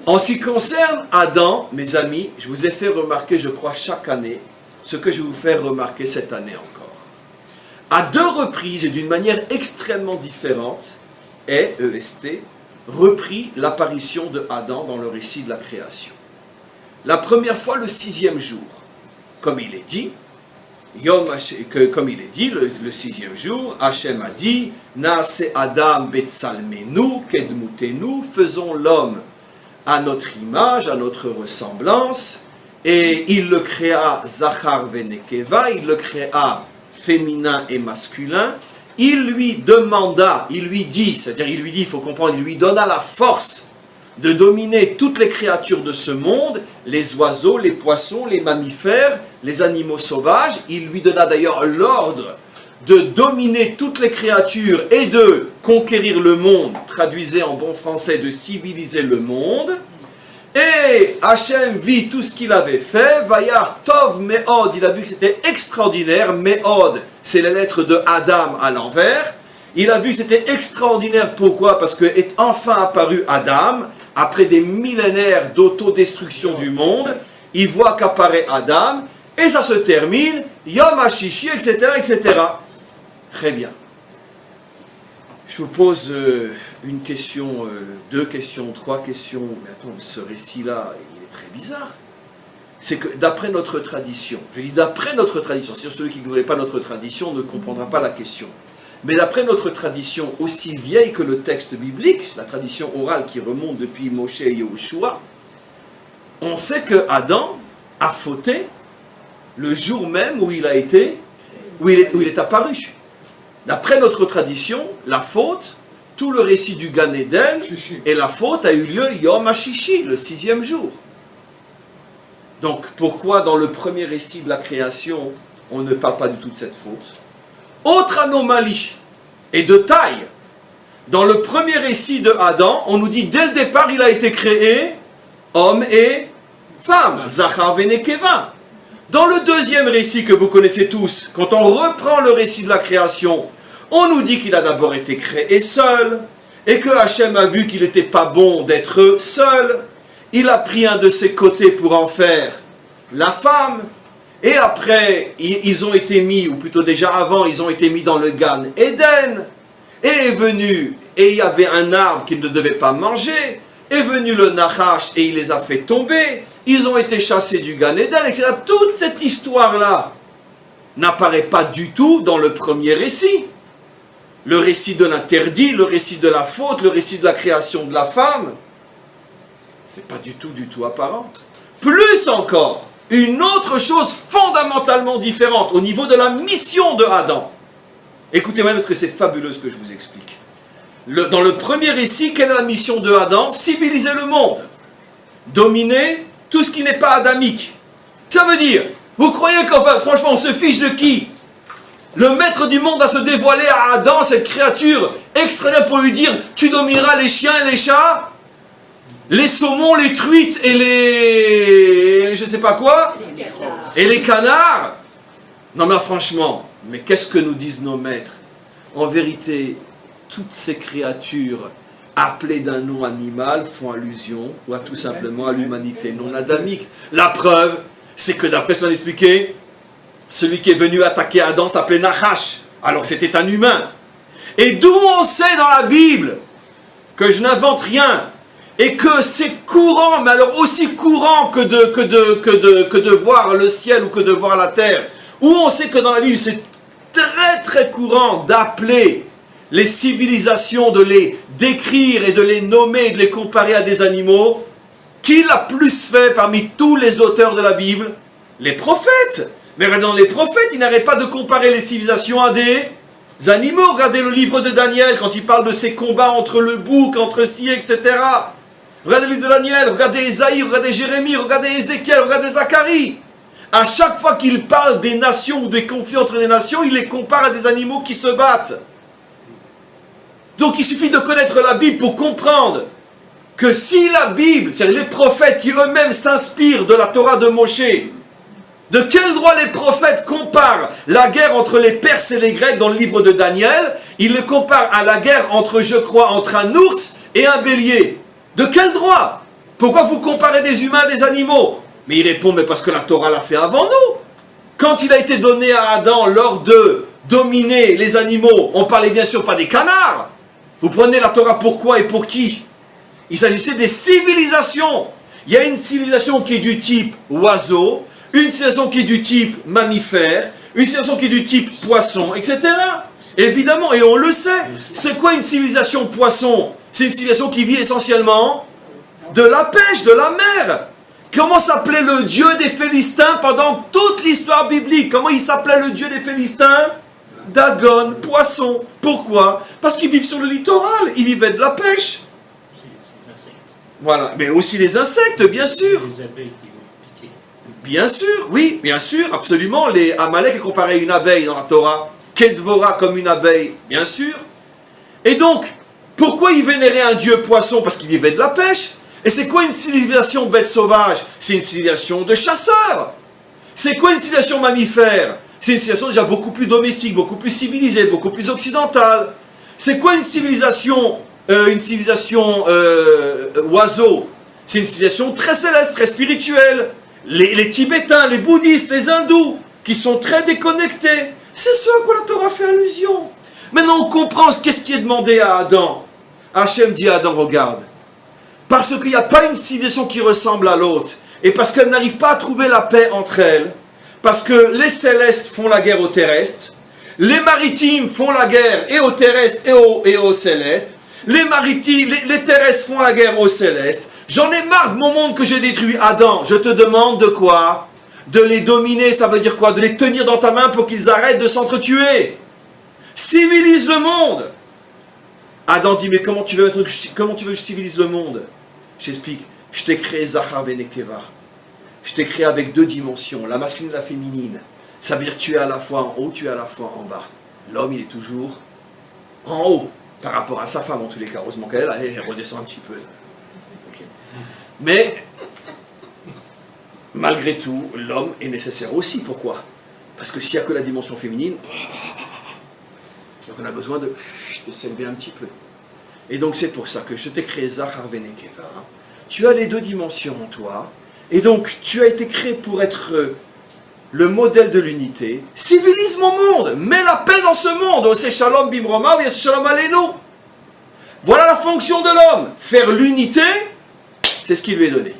En ce qui concerne Adam, mes amis, je vous ai fait remarquer, je crois, chaque année, ce que je vais vous faire remarquer cette année encore. À 2 reprises et d'une manière extrêmement différente, EST, repris l'apparition de Adam dans le récit de la création. La première fois, le 6e jour, comme il est dit, le 6e jour, Hachem a dit, Naase Adam Betsalmenu, Kedmutenu, faisons l'homme à notre image, à notre ressemblance, et il le créa Zachar Venekeva, il le créa féminin et masculin, il lui demanda, il lui dit, c'est-à-dire il lui dit, il faut comprendre, il lui donna la force de dominer toutes les créatures de ce monde, les oiseaux, les poissons, les mammifères, les animaux sauvages, il lui donna d'ailleurs l'ordre de dominer toutes les créatures et de conquérir le monde, traduisez en bon français, de civiliser le monde. Et Hachem vit tout ce qu'il avait fait, Vayar Tov Me'od, il a vu que c'était extraordinaire, Me'od, c'est les lettres de Adam à l'envers, il a vu que c'était extraordinaire, pourquoi? Parce que est enfin apparu Adam, après des millénaires d'autodestruction du monde, il voit qu'apparaît Adam, et ça se termine, Yom HaShishi, etc., etc. Très bien. Je vous pose une question, 2 questions, 3 questions. Mais attends, ce récit-là, il est très bizarre. C'est que d'après notre tradition, je dis d'après notre tradition, c'est-à-dire celui qui ne connaît pas notre tradition ne comprendra pas la question. Mais d'après notre tradition, aussi vieille que le texte biblique, la tradition orale qui remonte depuis Moshe et Yehoshua, on sait que Adam a fauté le jour même où il a été, où il est apparu. D'après notre tradition, la faute, tout le récit du Gan Eden, et la faute a eu lieu Yom HaShishi, le 6e jour. Donc, pourquoi dans le premier récit de la création, on ne parle pas du tout de cette faute? Autre anomalie, et de taille, dans le premier récit de Adam, on nous dit dès le départ, il a été créé homme et femme, Zachar Venekeva. Dans le deuxième récit que vous connaissez tous, quand on reprend le récit de la création, on nous dit qu'il a d'abord été créé seul, et que Hachem a vu qu'il n'était pas bon d'être seul. Il a pris un de ses côtés pour en faire la femme, et après, ils ont été mis, ou plutôt déjà avant, ils ont été mis dans le Gan Eden, et est venu, et il y avait un arbre qu'ils ne devaient pas manger, est venu le Nachash, et il les a fait tomber, ils ont été chassés du Gan Eden, etc. Toute cette histoire-là n'apparaît pas du tout dans le premier récit. Le récit de l'interdit, le récit de la faute, le récit de la création de la femme, c'est pas du tout apparent. Plus encore, une autre chose fondamentalement différente au niveau de la mission de Adam. Écoutez-moi parce que c'est fabuleux ce que je vous explique. Dans le premier récit, quelle est la mission de Adam? Civiliser le monde. Dominer tout ce qui n'est pas adamique. Ça veut dire, vous croyez qu'enfin, franchement, on se fiche de qui? Le maître du monde a se dévoilé à Adam, cette créature extraordinaire, pour lui dire, tu domineras les chiens et les chats, les saumons, les truites et les... je sais pas quoi, et les canards. Non mais franchement, mais qu'est-ce que nous disent nos maîtres? En vérité, toutes ces créatures appelées d'un nom animal font allusion, ou tout simplement à l'humanité non adamique. La preuve, c'est que d'après ce qu'on a expliqué, celui qui est venu attaquer Adam s'appelait Nachash. Alors c'était un humain. Et d'où on sait dans la Bible que je n'invente rien et que c'est courant, mais alors aussi courant que de voir le ciel ou que de voir la terre. Où on sait que dans la Bible c'est très courant d'appeler les civilisations, de les décrire et de les nommer et de les comparer à des animaux. Qui l'a plus fait parmi tous les auteurs de la Bible? Les prophètes. Mais regardez, dans les prophètes, ils n'arrêtent pas de comparer les civilisations à des animaux. Regardez le livre de Daniel, quand il parle de ces combats entre le bouc, entre ci, etc. Regardez le livre de Daniel, regardez Ésaïe, regardez Jérémie, regardez Ézéchiel, regardez Zacharie. À chaque fois qu'il parle des nations ou des conflits entre des nations, il les compare à des animaux qui se battent. Donc il suffit de connaître la Bible pour comprendre que si la Bible, c'est-à-dire les prophètes qui eux-mêmes s'inspirent de la Torah de Moshe, de quel droit les prophètes comparent la guerre entre les Perses et les Grecs dans le livre de Daniel? Ils le comparent à la guerre entre, je crois, entre un ours et un bélier. De quel droit? Pourquoi vous comparez des humains à des animaux? Mais il répond, mais parce que la Torah l'a fait avant nous. Quand il a été donné à Adam lors de dominer les animaux, on parlait bien sûr pas des canards. Vous prenez la Torah pourquoi et pour qui? Il s'agissait des civilisations. Il y a une civilisation qui est du type oiseau, une civilisation qui est du type mammifère, une civilisation qui est du type poisson, etc. Évidemment, et on le sait. C'est quoi une civilisation poisson? C'est une civilisation qui vit essentiellement de la pêche, de la mer. Comment s'appelait le dieu des Philistins pendant toute l'histoire biblique? Comment il s'appelait le dieu des Philistins? Dagon, poisson. Pourquoi? Parce qu'ils vivent sur le littoral, ils vivaient de la pêche. Les insectes. Voilà, mais aussi les insectes, bien sûr. Les abeilles qui vont piquer. Bien sûr, oui, bien sûr, absolument. Les Amalek est comparé à une abeille dans la Torah. Kedvora comme une abeille, bien sûr. Et donc, pourquoi ils vénéraient un dieu poisson? Parce qu'ils vivaient de la pêche. Et c'est quoi une civilisation bête sauvage? C'est une civilisation de chasseurs. C'est quoi une civilisation mammifère? C'est une civilisation déjà beaucoup plus domestique, beaucoup plus civilisée, beaucoup plus occidentale. C'est quoi une civilisation oiseau? C'est une civilisation très céleste, très spirituelle. Les Tibétains, les bouddhistes, les hindous, qui sont très déconnectés. C'est ce à quoi la Torah fait allusion. Maintenant on comprend qu'est-ce qui est demandé à Adam. Hachem dit à Adam, regarde, parce qu'il n'y a pas une civilisation qui ressemble à l'autre, et parce qu'elle n'arrive pas à trouver la paix entre elles, parce que les célestes font la guerre aux terrestres, les maritimes font la guerre et aux terrestres et aux célestes, les terrestres font la guerre aux célestes. J'en ai marre de mon monde que j'ai détruit. Adam, je te demande de quoi? De les dominer, ça veut dire quoi? De les tenir dans ta main pour qu'ils arrêtent de s'entretuer. Civilise le monde. Adam dit, mais comment tu veux que je civilise le monde? J'explique, je t'ai créé Zachar et Nekeva. Je t'ai créé avec deux dimensions, la masculine et la féminine. Ça veut dire que tu es à la fois en haut, tu es à la fois en bas. L'homme, il est toujours en haut, par rapport à sa femme en tous les cas. Heureusement qu'elle, elle redescend un petit peu. Okay. Mais, malgré tout, l'homme est nécessaire aussi. Pourquoi? Parce que s'il n'y a que la dimension féminine, donc on a besoin de s'élever un petit peu. Et donc c'est pour ça que je t'ai créé Zachar et Nekeva. Tu as les deux dimensions en toi. Et donc tu as été créé pour être le modèle de l'unité. Civilise mon monde. Mets la paix dans ce monde. C'est Shalom Bimroma ou c'est Shalom Aleinu. Voilà la fonction de l'homme. Faire l'unité, c'est ce qui lui est donné.